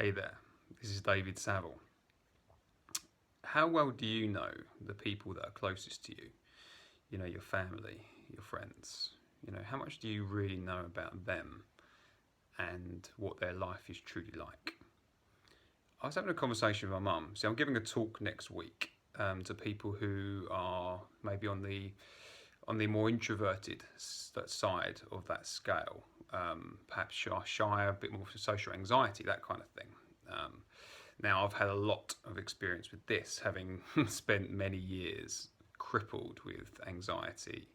Hey there, this is David Saville. How well do you know the people that are closest to you? You know, your family, your friends. You know, how much do you really know about them and what their life is truly like? I was having a conversation with my mum. See, I'm giving a talk next week to people who are maybe on the more introverted side of that scale, perhaps shy, a bit more social anxiety, that kind of thing. Um, Now, I've had a lot of experience with this, having spent many years crippled with anxiety,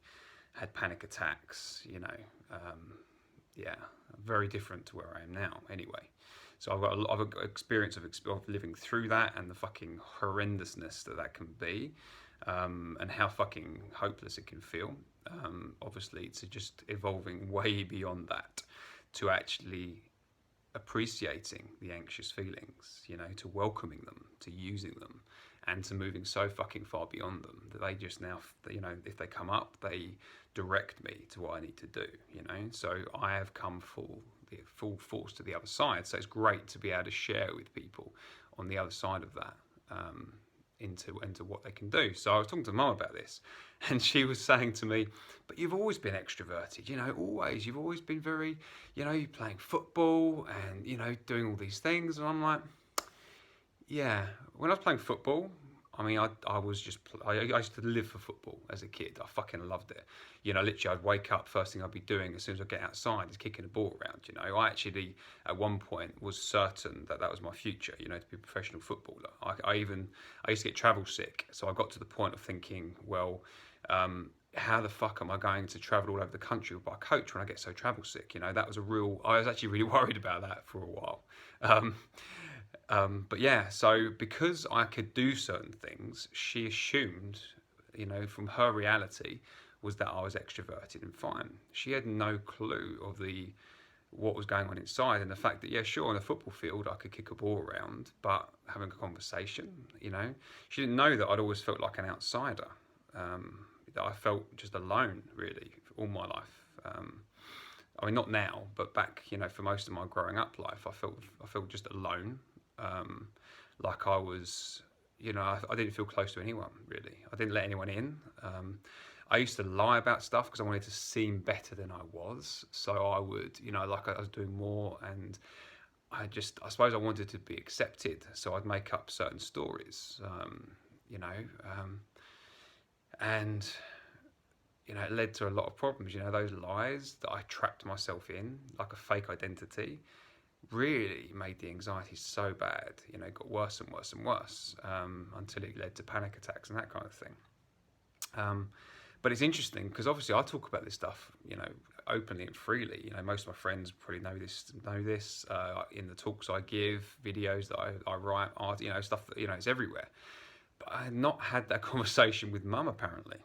had panic attacks, yeah, very different to where I am now anyway. So I've got a lot of experience of living through that and the fucking horrendousness that can be, and how fucking hopeless it can feel. Obviously, it's just evolving way beyond that to actually appreciating the anxious feelings, to welcoming them, to using them, and to moving so fucking far beyond them that they just now, if they come up, they direct me to what I need to do, So I have come full force to the other side. So it's great to be able to share with people on the other side of that. Into what they can do. So I was talking to Mum about this, and she was saying to me, "But you've always been extroverted, always. You've always been very, you're playing football and doing all these things." And I'm like, "Yeah." When I was playing football, I mean, I was just I used to live for football as a kid. I fucking loved it. Literally, I'd wake up. First thing I'd be doing as soon as I get outside is kicking a ball around. I actually at one point was certain that was my future. To be a professional footballer. I used to get travel sick, so I got to the point of thinking, well, how the fuck am I going to travel all over the country by coach when I get so travel sick? That was I was actually really worried about that for a while. But yeah, so because I could do certain things, she assumed, from her reality, was that I was extroverted and fine. She had no clue of what was going on inside, and the fact that, yeah, sure, on the football field I could kick a ball around, but having a conversation, she didn't know that I'd always felt like an outsider, that I felt just alone, really, all my life. I mean, not now, but back, for most of my growing up life, I felt just alone. Like I was, I didn't feel close to anyone really. I didn't let anyone in. I used to lie about stuff because I wanted to seem better than I was. So I would, like I was doing more, and I suppose I wanted to be accepted. So I'd make up certain stories, and it led to a lot of problems. Those lies that I trapped myself in, like a fake identity, really made the anxiety so bad. It got worse and worse and worse, until it led to panic attacks and that kind of thing. But it's interesting because obviously I talk about this stuff, openly and freely. Most of my friends probably know this in the talks I give, videos that I write, art, stuff that, it's everywhere. But I had not had that conversation with Mum apparently.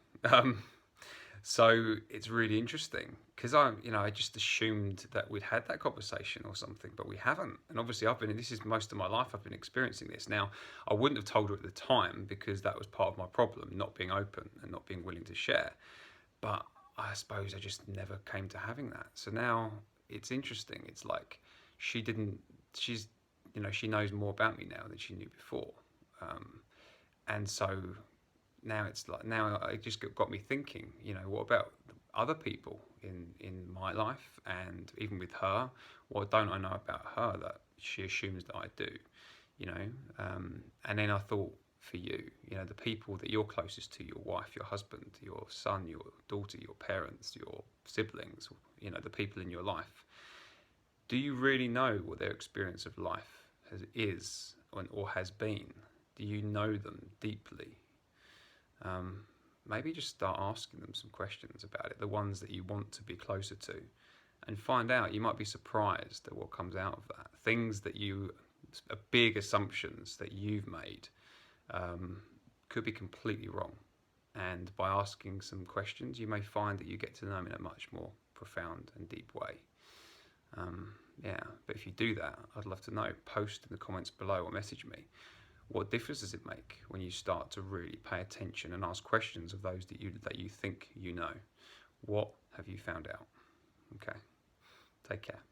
So it's really interesting because I just assumed that we'd had that conversation or something, but we haven't. And obviously this is most of my life I've been experiencing this. Now, I wouldn't have told her at the time because that was part of my problem, not being open and not being willing to share. But I suppose I just never came to having that. So now it's interesting. It's like she knows more about me now than she knew before. And so now it just got me thinking, what about other people in my life, and even with her, what don't I know about her that she assumes that I do, and then I thought, for you, the people that you're closest to, your wife, your husband, your son, your daughter, your parents, your siblings, the people in your life, do you really know what their experience of life is or has been? Do you know them deeply? Maybe just start asking them some questions about it, the ones that you want to be closer to, and find out. You might be surprised at what comes out of that. Things that big assumptions that you've made, could be completely wrong. And by asking some questions, you may find that you get to know them in a much more profound and deep way. Yeah, but if you do that, I'd love to know. Post in the comments below or message me. What difference does it make when you start to really pay attention and ask questions of those that you think you know? What have you found out? Okay, take care.